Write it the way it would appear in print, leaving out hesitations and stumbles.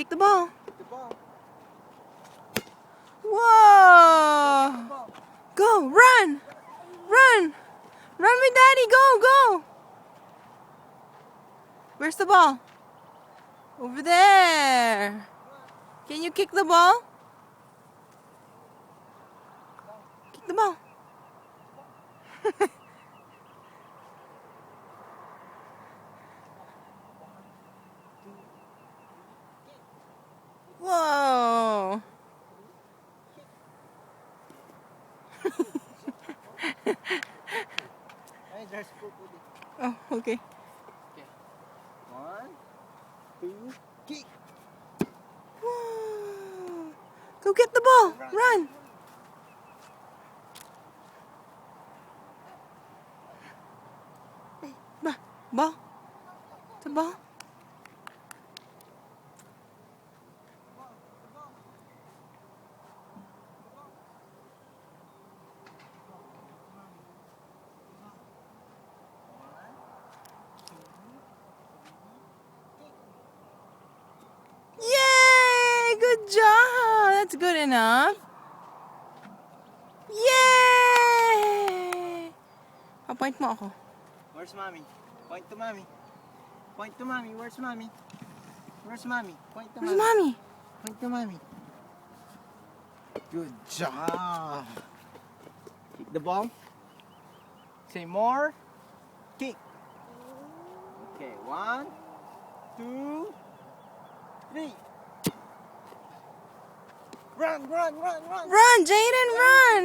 Kick the ball. Kick the ball. Whoa! Kick the ball. Go, run! Run! Run with daddy, go, go! Where's the ball? Over there. Can you kick the ball? Kick the ball. Whoa! Ay, there's poop with it. Oh, okay. Okay. 1, 2, kick. Whoa. Go get the ball. Run. Ball. The ball. Yay! Good job. That's good enough. Yay! Pa-point mo ako. Where's mommy? Point to mommy. Point to mommy. Where's mommy? Where's mommy? Point to Where's mommy. mommy? Point to mommy. Good job. Kick the ball. Say more. Kick. Okay, 1, 2, 3. Run, run, run, run. Run, Jaden, run!